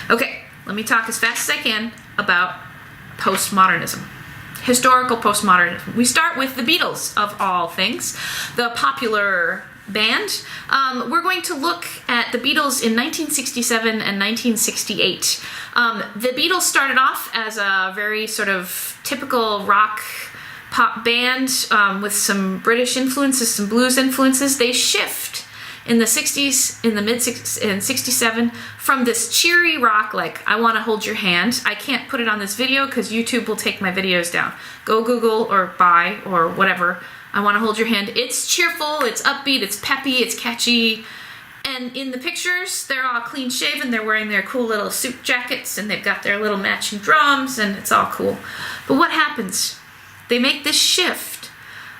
Okay, let me talk as fast as I can about postmodernism. Historical postmodernism. We start with the Beatles, of all things, the popular band. We're going to look at the Beatles in 1967 and 1968. The Beatles started off as a very sort of typical rock pop band with some British influences, some blues influences. They shift in the 60s, in the mid-60s, in 67, from this cheery rock like I Want to Hold Your Hand. I can't put it on this video because YouTube will take my videos down. Go Google or buy or whatever I Want to Hold Your Hand. It's cheerful, it's upbeat, it's peppy, it's catchy. And in the pictures, they're all clean shaven, they're wearing their cool little suit jackets, and they've got their little matching drums, and it's all cool. But what happens? They make this shift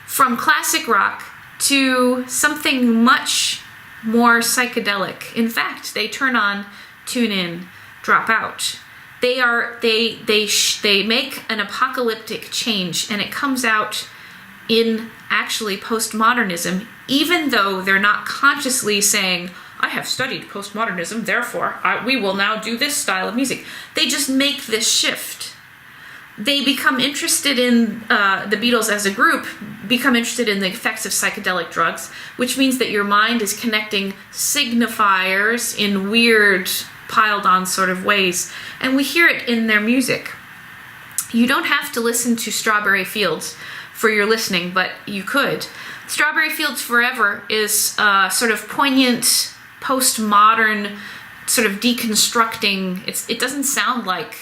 from classic rock to something much more psychedelic. In fact, they turn on, tune in, drop out. They make an apocalyptic change, and it comes out in actually postmodernism, even though they're not consciously saying, I have studied postmodernism, therefore we will now do this style of music. They just make this shift. They become interested in, the Beatles as a group, become interested in the effects of psychedelic drugs, which means that your mind is connecting signifiers in weird, piled-on sort of ways. And we hear it in their music. You don't have to listen to Strawberry Fields for your listening, but you could. Strawberry Fields Forever is a sort of poignant, postmodern, sort of deconstructing. It doesn't sound like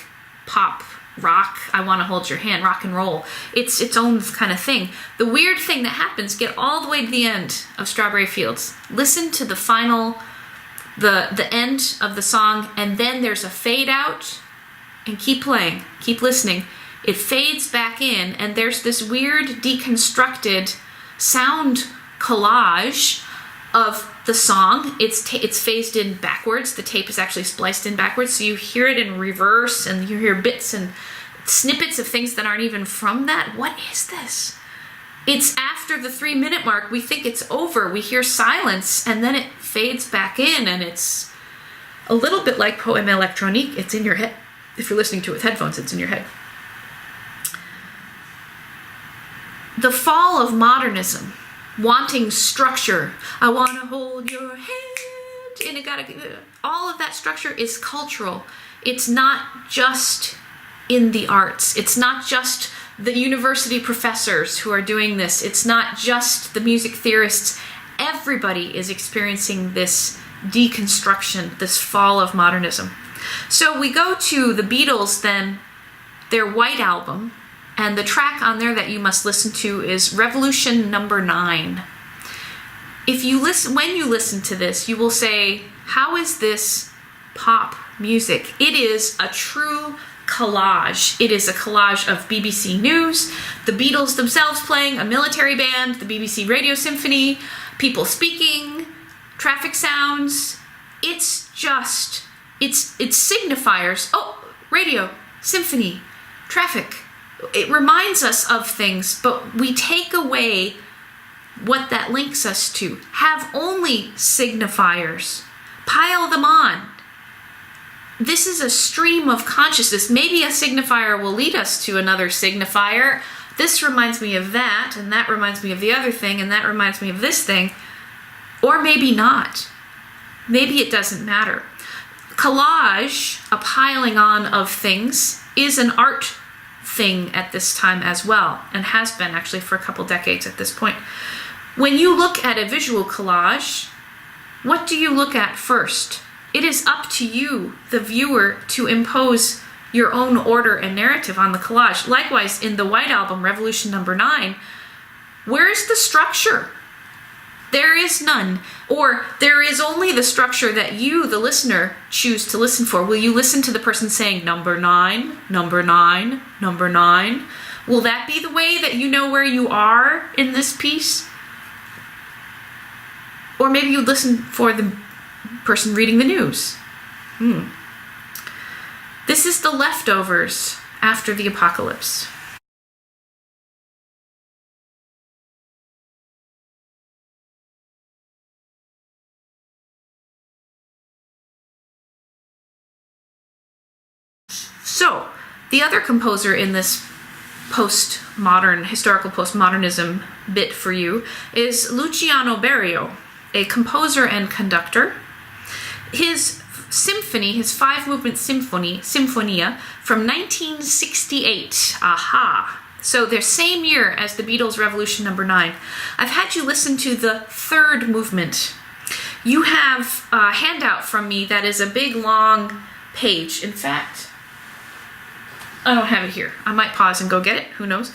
pop rock, I Want to Hold Your Hand, rock and roll. It's its own kind of thing. The weird thing that happens, get all the way to the end of Strawberry Fields. Listen to the final, the end of the song, and then there's a fade out, and keep playing, keep listening. It fades back in, and there's this weird deconstructed sound collage of the song. It's phased in backwards. The tape is actually spliced in backwards, so you hear it in reverse, and you hear bits and snippets of things that aren't even from that. What is this? It's after the 3-minute mark. We think it's over. We hear silence, and then it fades back in, and it's a little bit like Poème électronique. It's in your head. If you're listening to it with headphones, it's in your head. The fall of modernism, wanting structure. I want to hold your hand, and all of that structure is cultural. It's not just in the arts. It's not just the university professors who are doing this. It's not just the music theorists. Everybody is experiencing this deconstruction, this fall of modernism. So we go to the Beatles then, their White Album, and the track on there that you must listen to is Revolution Number 9. If you listen, when you listen to this, you will say, how is this pop music? It is a true collage. It is a collage of BBC News, the Beatles themselves playing, a military band, the BBC Radio Symphony, people speaking, traffic sounds. It's signifiers. Oh, radio, symphony, traffic. It reminds us of things, but we take away what that links us to. Have only signifiers. Pile them on. This is a stream of consciousness. Maybe a signifier will lead us to another signifier. This reminds me of that, and that reminds me of the other thing, and that reminds me of this thing. Or maybe not. Maybe it doesn't matter. Collage, a piling on of things, is an art thing at this time as well, and has been actually for a couple decades at this point. When you look at a visual collage, what do you look at first? It is up to you, the viewer, to impose your own order and narrative on the collage. Likewise, in the White Album, Revolution Number 9, where is the structure? There is none. Or there is only the structure that you, the listener, choose to listen for. Will you listen to the person saying, number 9, number 9, number 9? Will that be the way that you know where you are in this piece? Or maybe you listen for the person reading the news. This is the leftovers after the apocalypse. So, the other composer in this historical postmodernism bit for you is Luciano Berio, a composer and conductor. His symphony, his 5-movement Sinfonia from 1968. Aha! So the same year as the Beatles' Revolution No. 9. I've had you listen to the 3rd movement. You have a handout from me that is a big, long page. In fact, I don't have it here. I might pause and go get it. Who knows?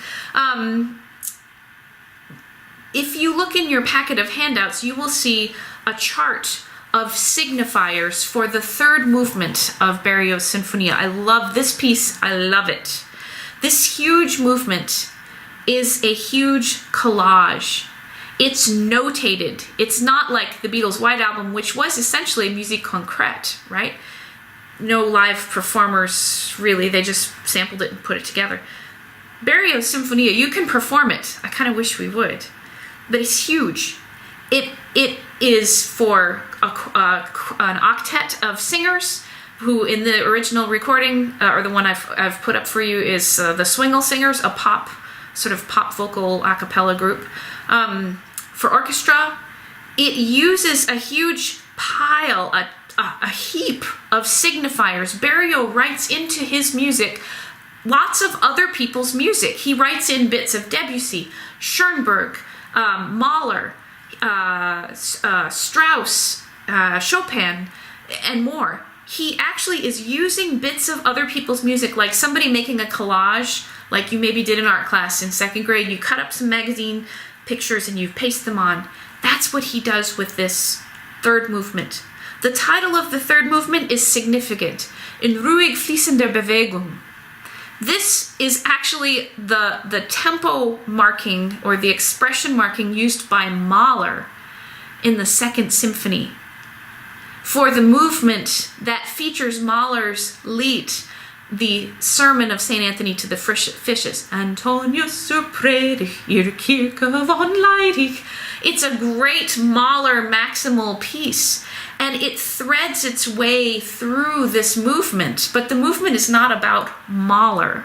If you look in your packet of handouts, you will see a chart of signifiers for the 3rd movement of Berio's Sinfonia. I love this piece. I love it. This huge movement is a huge collage. It's notated. It's not like the Beatles' White Album, which was essentially musique concrète, right? No live performers, really. They just sampled it and put it together. Berio's Sinfonia, you can perform it. I kind of wish we would. But it's huge. It is for an octet of singers who, in the original recording, or the one I've put up for you, is the Swingle Singers, a pop vocal a cappella group. For orchestra, it uses a huge pile, a heap of signifiers. Berio writes into his music lots of other people's music. He writes in bits of Debussy, Schoenberg, Mahler, Strauss, Chopin, and more. He actually is using bits of other people's music, like somebody making a collage, like you maybe did in art class in 2nd grade. You cut up some magazine pictures and you paste them on. That's what he does with this 3rd movement. The title of the 3rd movement is significant. In ruhig fließender Bewegung. This is actually the tempo marking or the expression marking used by Mahler in the 2nd Symphony for the movement that features Mahler's Lied, the Sermon of St. Anthony to the Fishes. Antonius so predig ihre Kirche von Leidig. It's a great Mahler maximal piece, and it threads its way through this movement. But the movement is not about Mahler.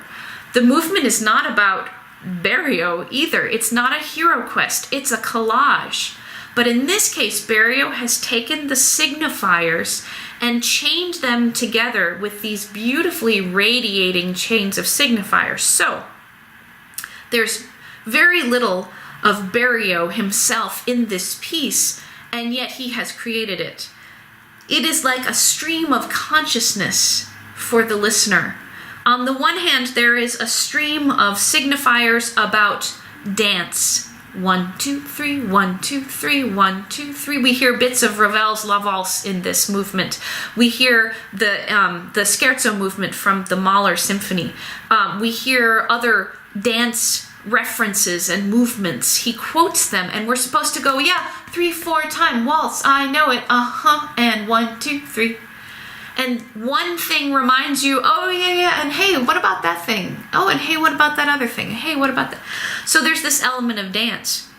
The movement is not about Berio either. It's not a hero quest. It's a collage. But in this case, Berio has taken the signifiers and chained them together with these beautifully radiating chains of signifiers. So there's very little of Berio himself in this piece, and yet he has created it. It is like a stream of consciousness for the listener. On the one hand, there is a stream of signifiers about dance. 1, 2, 3, 1, 2, 3, 1, 2, 3. We hear bits of Ravel's La Valse in this movement. We hear the scherzo movement from the Mahler Symphony. We hear other dance references and movements. He quotes them, and we're supposed to go, yeah, 3, 4 time waltz. I know it. And 1, 2, 3. And one thing reminds you, oh, yeah, and hey, what about that thing? Oh, and hey, what about that other thing? Hey, what about that? So there's this element of dance.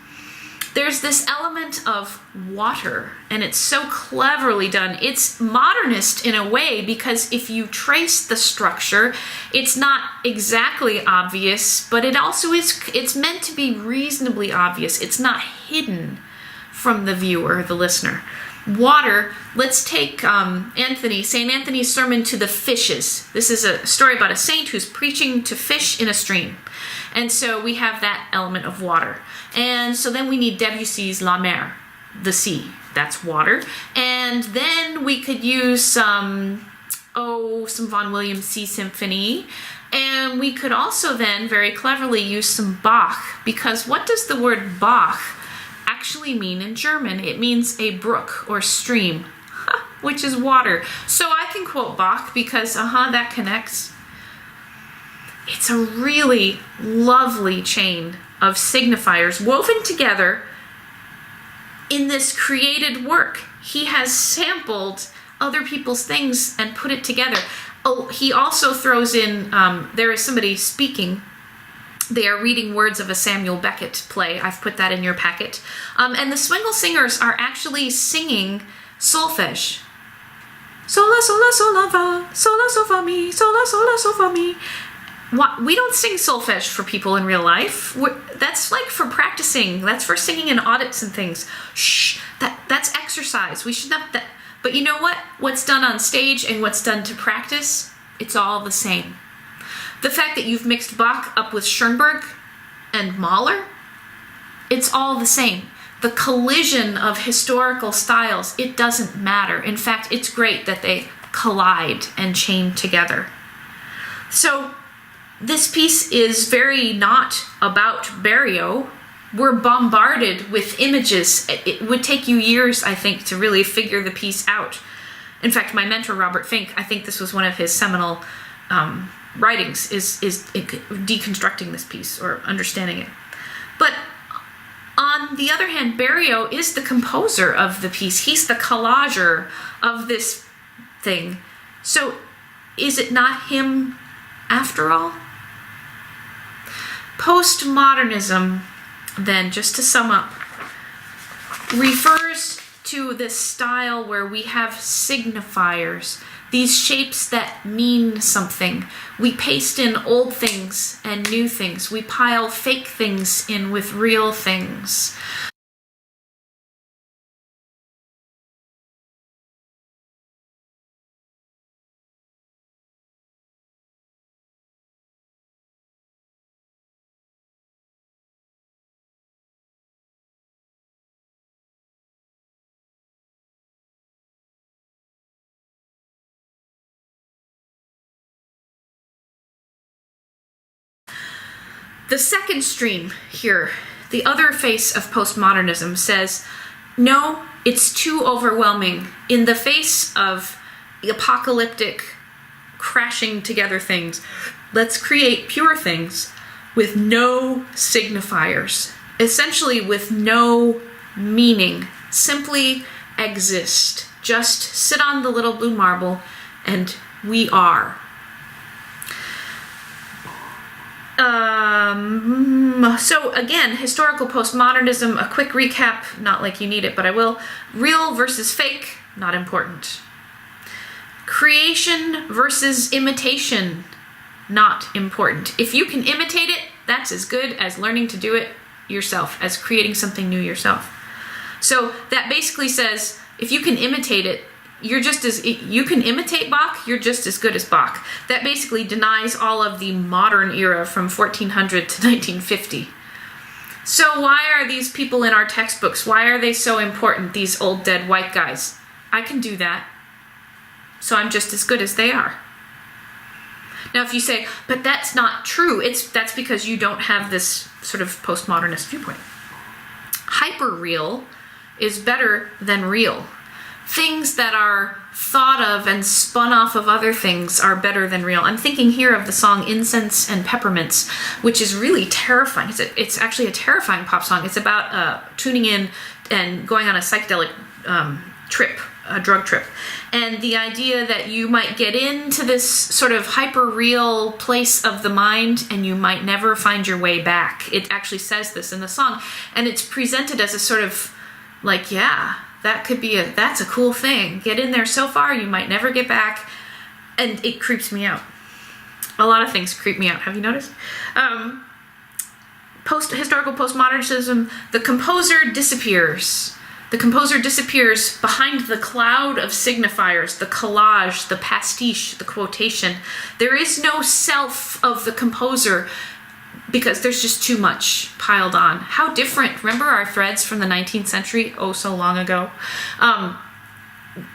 There's this element of water, and it's so cleverly done. It's modernist in a way, because if you trace the structure, it's not exactly obvious, but it also is, it's meant to be reasonably obvious. It's not hidden from the viewer, the listener. Water, let's take St. Anthony's sermon to the fishes. This is a story about a saint who's preaching to fish in a stream. And so we have that element of water. And so then we need Debussy's La Mer, the sea. That's water. And then we could use some Vaughan Williams Sea Symphony. And we could also then very cleverly use some Bach, because what does the word Bach actually mean in German? It means a brook or stream, which is water. So I can quote Bach because, that connects. It's a really lovely chain of signifiers woven together in this created work. He has sampled other people's things and put it together. Oh, he also throws in, there is somebody speaking. They are reading words of a Samuel Beckett play. I've put that in your packet. And the Swingle Singers are actually singing solfege. Sola, sola, sola, fa, sola, sol, fa, mi, sola, sola, sol, fa, mi. We don't sing solfege for people in real life. That's like for practicing. That's for singing in audits and things. Shh, that's exercise. We should not that. But you know what? What's done on stage and what's done to practice, it's all the same. The fact that you've mixed Bach up with Schoenberg and Mahler, it's all the same. The collision of historical styles, it doesn't matter. In fact, it's great that they collide and chain together. So this piece is very not about Berio. We're bombarded with images. It would take you years, I think, to really figure the piece out. In fact, my mentor, Robert Fink, I think this was one of his seminal writings, is deconstructing this piece or understanding it. But on the other hand, Berio is the composer of the piece. He's the collager of this thing. So is it not him after all? Postmodernism, then, just to sum up, refers to this style where we have signifiers, these shapes that mean something. We paste in old things and new things. We pile fake things in with real things. The second stream here, the other face of postmodernism, says, no, it's too overwhelming. In the face of apocalyptic, crashing together things, let's create pure things with no signifiers, essentially with no meaning, simply exist. Just sit on the little blue marble and we are. So again, historical postmodernism, a quick recap, not like you need it, but I will. Real versus fake, not important. Creation versus imitation, not important. If you can imitate it, that's as good as learning to do it yourself, as creating something new yourself. So that basically says, if you can imitate it, you can imitate Bach, you're just as good as Bach. That basically denies all of the modern era from 1400 to 1950. So why are these people in our textbooks? Why are they so important, these old dead white guys? I can do that. So I'm just as good as they are. Now if you say, but that's not true, that's because you don't have this sort of postmodernist viewpoint. Hyperreal is better than real. Things that are thought of and spun off of other things are better than real. I'm thinking here of the song Incense and Peppermints, which is really terrifying. It's actually a terrifying pop song. It's about tuning in and going on a psychedelic trip, a drug trip. And the idea that you might get into this sort of hyper-real place of the mind and you might never find your way back. It actually says this in the song. And it's presented as a sort of like, yeah, that's a cool thing. Get in there so far, you might never get back. And it creeps me out. A lot of things creep me out. Have you noticed? Historical postmodernism, the composer disappears. The composer disappears behind the cloud of signifiers, the collage, the pastiche, the quotation. There is no self of the composer because there's just too much piled on. How different. Remember our threads from the 19th century, oh so long ago,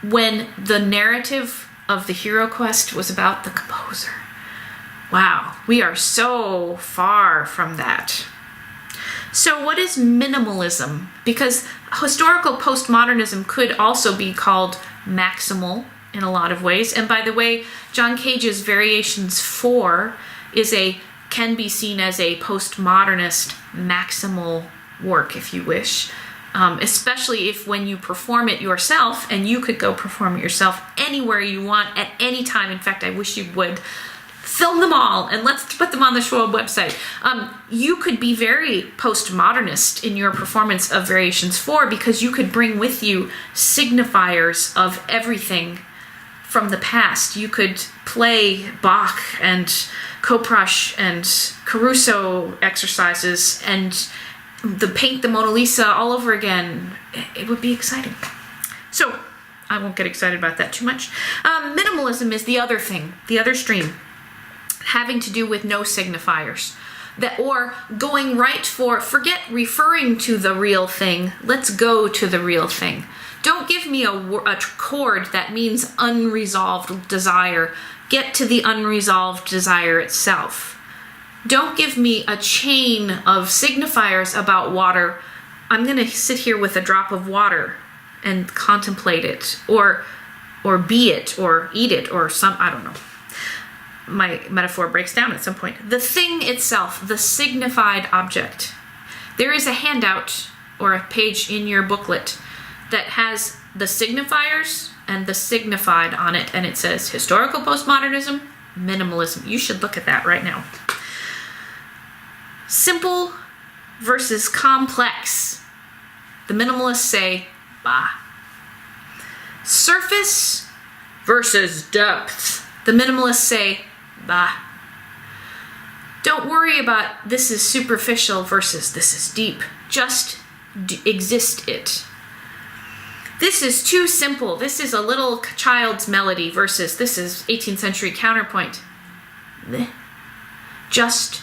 when the narrative of the hero quest was about the composer. Wow, we are so far from that. So what is minimalism? Because historical postmodernism could also be called maximal in a lot of ways. And by the way, John Cage's Variations 4 can be seen as a postmodernist maximal work, if you wish. Especially if when you perform it yourself, and you could go perform it yourself anywhere you want at any time. In fact, I wish you would. Film them all and let's put them on the Schwab website. You could be very postmodernist in your performance of Variations 4 because you could bring with you signifiers of everything from the past. You could play Bach and Koprush and Caruso exercises and paint the Mona Lisa all over again. It would be exciting. So I won't get excited about that too much. Minimalism is the other thing, the other stream, having to do with no signifiers. Or going right for, forget referring to the real thing, let's go to the real thing. Don't give me a chord that means unresolved desire. Get to the unresolved desire itself. Don't give me a chain of signifiers about water. I'm going to sit here with a drop of water and contemplate it, or be it, or eat it, or I don't know. My metaphor breaks down at some point. The thing itself, the signified object. There is a handout or a page in your booklet that has the signifiers and the signified on it, and it says Historical Postmodernism, Minimalism. You should look at that right now. Simple versus complex. The minimalists say, bah. Surface versus depth. The minimalists say, bah. Don't worry about this is superficial versus this is deep. Just exist it. This is too simple. This is a little child's melody versus this is 18th century counterpoint. Just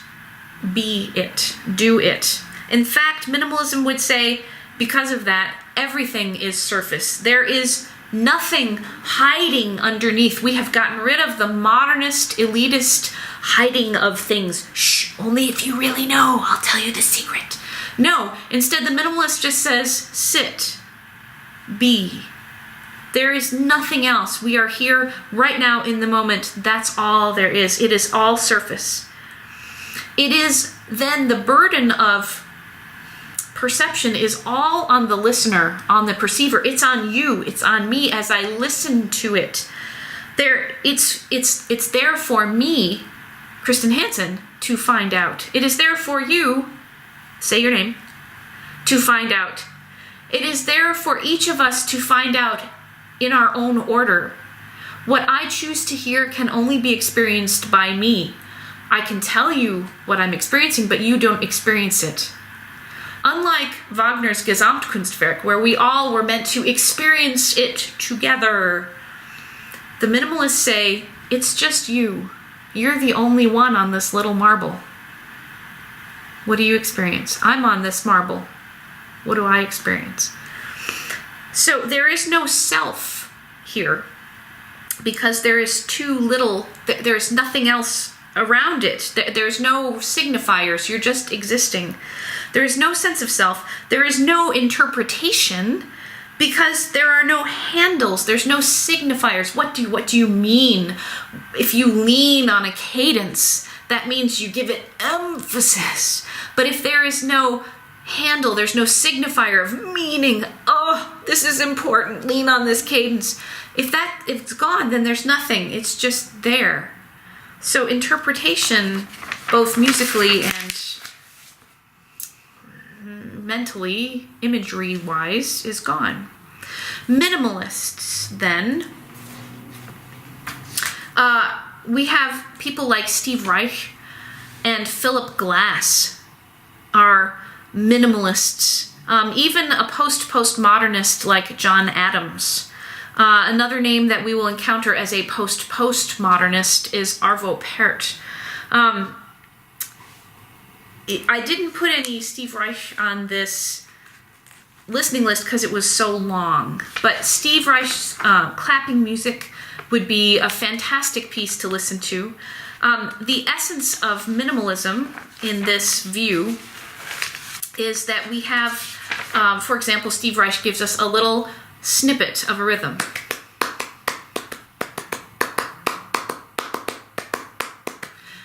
be it. Do it. In fact, minimalism would say, because of that, everything is surface. There is nothing hiding underneath. We have gotten rid of the modernist, elitist hiding of things. Shh, only if you really know, I'll tell you the secret. No, instead the minimalist just says, sit, be. There is nothing else. We are here right now in the moment. That's all there is. It is all surface. It is then the burden of perception is all on the listener, on the perceiver. It's on you. It's on me as I listen to it. It's there for me, Kristen Hansen, to find out. It is there for you, say your name, to find out. It is there for each of us to find out in our own order. What I choose to hear can only be experienced by me. I can tell you what I'm experiencing, but you don't experience it. Unlike Wagner's Gesamtkunstwerk, where we all were meant to experience it together, the minimalists say, it's just you. You're the only one on this little marble. What do you experience? I'm on this marble. What do I experience? So there is no self here, because there is too little, there's nothing else around it. There's no signifiers. You're just existing. There is no sense of self. There is no interpretation, because there are no handles. There's no signifiers. What do you mean? If you lean on a cadence, that means you give it emphasis. But if there is no handle, there's no signifier of meaning, oh, this is important, lean on this cadence. If it's gone, then there's nothing. It's just there. So interpretation, both musically and mentally, imagery-wise, is gone. Minimalists, then, we have people like Steve Reich and Philip Glass are minimalists. Even a postmodernist like John Adams. Another name that we will encounter as a postmodernist is Arvo Pärt. I didn't put any Steve Reich on this listening list because it was so long, but Steve Reich's clapping music would be a fantastic piece to listen to. The essence of minimalism in this view is that we have, for example, Steve Reich gives us a little snippet of a rhythm.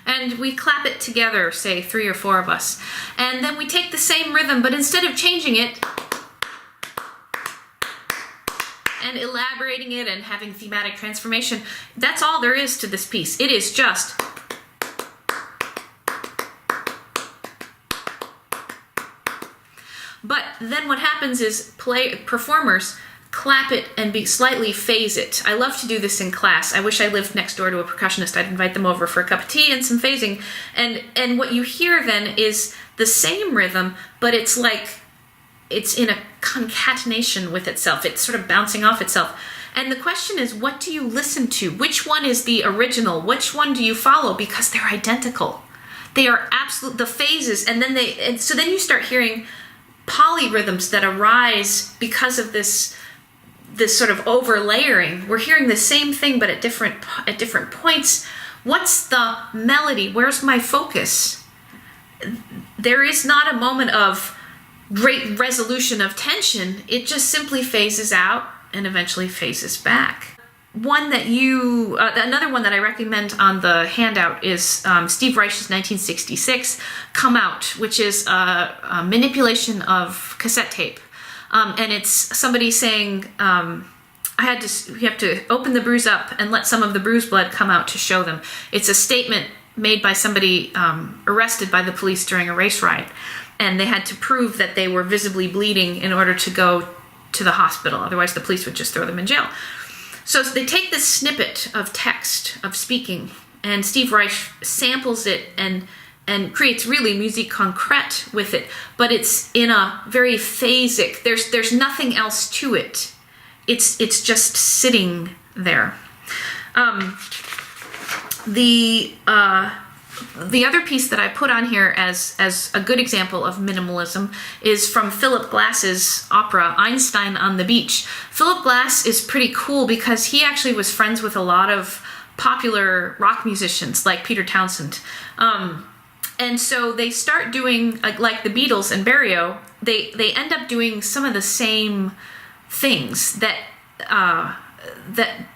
And we clap it together, say 3 or 4 of us. And then we take the same rhythm, but instead of changing it and elaborating it and having thematic transformation, that's all there is to this piece. It is just but then what happens is performers clap it and be slightly phase it. I love to do this in class. I wish I lived next door to a percussionist. I'd invite them over for a cup of tea and some phasing. And what you hear then is the same rhythm, but it's like it's in a concatenation with itself. It's sort of bouncing off itself. And the question is, what do you listen to? Which one is the original? Which one do you follow? Because they're identical. They are absolute, the phases, and so then you start hearing polyrhythms that arise because of this sort of overlayering. We're hearing the same thing, but at different points. What's the melody? Where's my focus? There is not a moment of great resolution of tension. It just simply phases out and eventually phases back. Another one that I recommend on the handout is Steve Reich's 1966 Come Out, which is a manipulation of cassette tape. And it's somebody saying, you have to open the bruise up and let some of the bruise blood come out to show them. It's a statement made by somebody arrested by the police during a race riot. And they had to prove that they were visibly bleeding in order to go to the hospital. Otherwise, the police would just throw them in jail. So they take this snippet of text, of speaking, and Steve Reich samples it and creates really musique concrète with it, but it's in a very phasic, there's nothing else to it. It's just sitting there. The other piece that I put on here as a good example of minimalism is from Philip Glass's opera, Einstein on the Beach. Philip Glass is pretty cool because he actually was friends with a lot of popular rock musicians like Peter Townsend. And so they start doing, like the Beatles and Barrio, they end up doing some of the same things that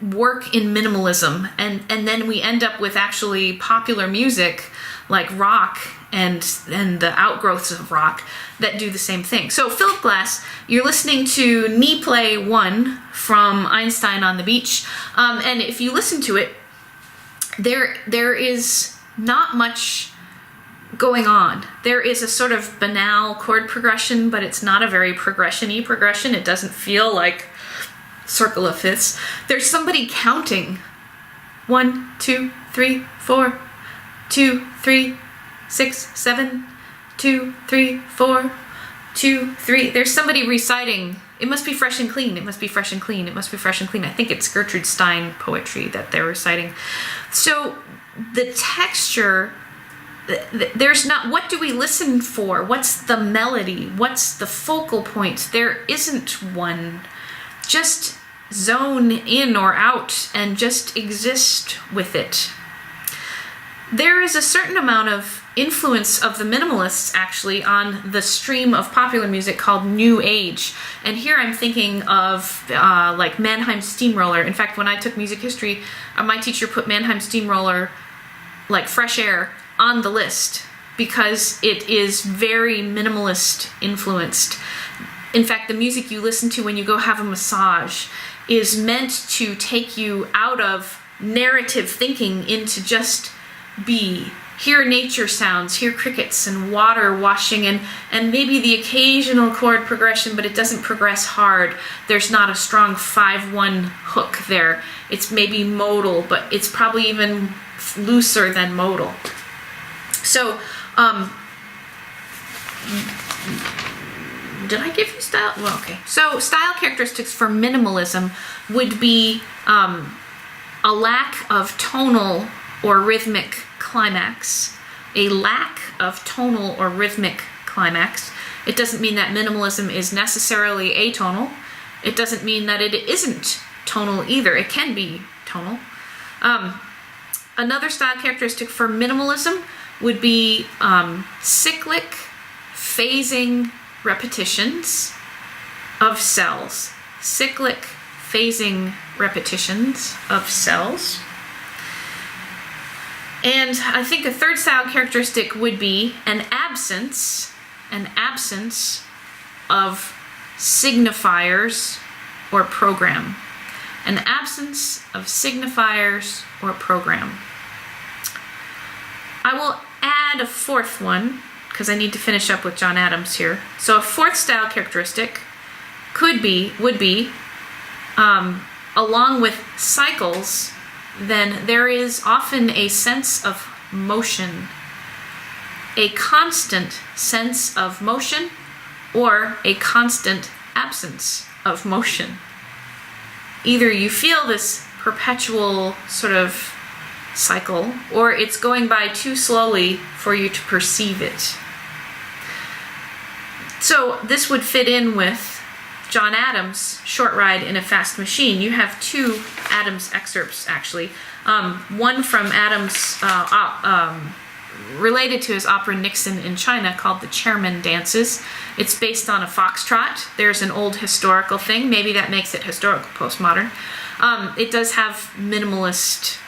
work in minimalism, and then we end up with actually popular music like rock and the outgrowths of rock that do the same thing. So Philip Glass, you're listening to Knee Play 1 from Einstein on the Beach, and if you listen to it, there is not much going on. There is a sort of banal chord progression, but it's not a very progression-y progression. It doesn't feel like circle of fifths. There's somebody counting 1, 2, 3, 4, 2, 3, 6, 7, 2, 3, 4, 2, 3. There's somebody reciting, it must be fresh and clean, it must be fresh and clean, it must be fresh and clean. I think it's Gertrude Stein poetry that they're reciting. So the texture, there's not, what do we listen for? What's the melody? What's the focal point? There isn't one. Just zone in or out and just exist with it. There is a certain amount of influence of the minimalists actually on the stream of popular music called New Age. And here I'm thinking of like Mannheim Steamroller. In fact, when I took music history, my teacher put Mannheim Steamroller, like Fresh Air, on the list because it is very minimalist influenced. In fact, the music you listen to when you go have a massage is meant to take you out of narrative thinking into just be. Hear nature sounds, hear crickets and water washing and maybe the occasional chord progression, but it doesn't progress hard. There's not a strong 5-1 hook there. It's maybe modal, but it's probably even looser than modal. So, did I give you style? Well, okay. So style characteristics for minimalism would be a lack of tonal or rhythmic climax. A lack of tonal or rhythmic climax. It doesn't mean that minimalism is necessarily atonal. It doesn't mean that it isn't tonal either. It can be tonal. Another style characteristic for minimalism would be cyclic, phasing repetitions of cells. Cyclic, phasing repetitions of cells. And I think a third style characteristic would be an absence of signifiers or program. An absence of signifiers or program. I will add a fourth one because I need to finish up with John Adams here. So a fourth style characteristic would be along with cycles, then there is often a sense of motion, a constant sense of motion, or a constant absence of motion. Either you feel this perpetual sort of cycle, or it's going by too slowly for you to perceive it. So this would fit in with John Adams' Short Ride in a Fast Machine. You have two Adams excerpts, actually. One from Adams, related to his opera Nixon in China, called The Chairman Dances. It's based on a foxtrot. There's an old historical thing. Maybe that makes it historical postmodern. It does have minimalist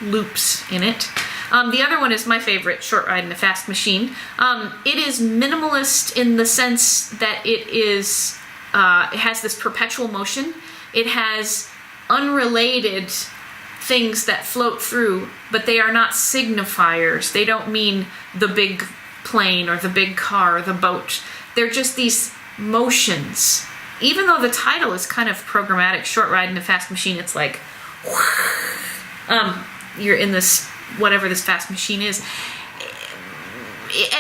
loops in it. The other one is my favorite, Short Ride in a Fast Machine. It is minimalist in the sense that it has this perpetual motion. It has unrelated things that float through, but they are not signifiers. They don't mean the big plane or the big car or the boat. They're just these motions. Even though the title is kind of programmatic, Short Ride in a Fast Machine, it's like, you're in this, whatever this fast machine is.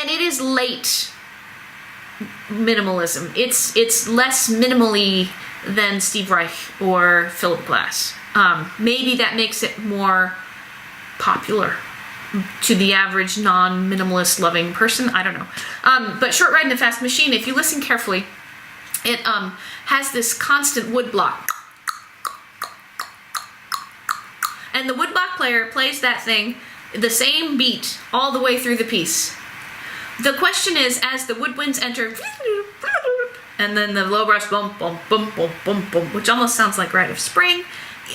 And it is late minimalism. It's less minimally than Steve Reich or Philip Glass. Maybe that makes it more popular to the average non-minimalist loving person. I don't know. But Short Ride in a Fast Machine, if you listen carefully, it has this constant woodblock. And the woodblock player plays that thing, the same beat, all the way through the piece. The question is, as the woodwinds enter, and then the low brush, boom, boom, boom, boom, boom, boom, which almost sounds like Rite of Spring.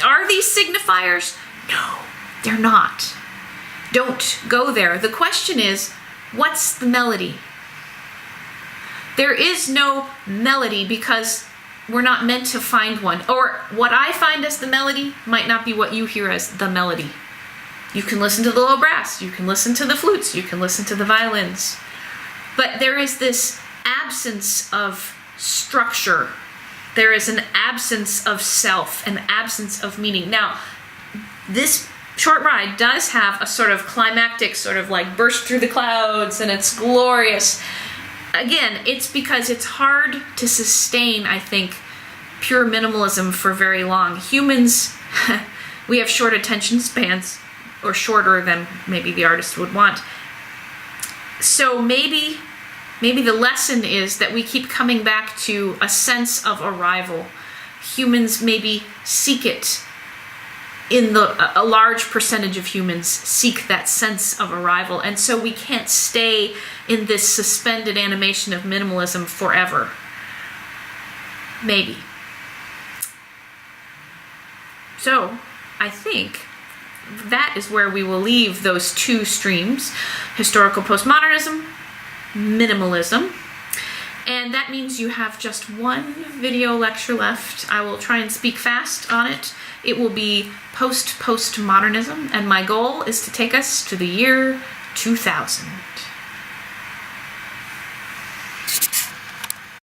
Are these signifiers? No, they're not. Don't go there. The question is, what's the melody? There is no melody because we're not meant to find one. Or what I find as the melody might not be what you hear as the melody. You can listen to the low brass, you can listen to the flutes, you can listen to the violins. But there is this absence of structure. There is an absence of self, an absence of meaning. Now, this Short Ride does have a sort of climactic sort of like burst through the clouds, and it's glorious. Again, it's because it's hard to sustain, I think, pure minimalism for very long. Humans, we have short attention spans, or shorter than maybe the artist would want. So maybe the lesson is that we keep coming back to a sense of arrival. Humans maybe seek it. A large percentage of humans seek that sense of arrival, and so we can't stay in this suspended animation of minimalism forever. Maybe. So, I think that is where we will leave those two streams, historical postmodernism, minimalism. And that means you have just one video lecture left. I will try and speak fast on it. It will be postmodernism, and my goal is to take us to the year 2000.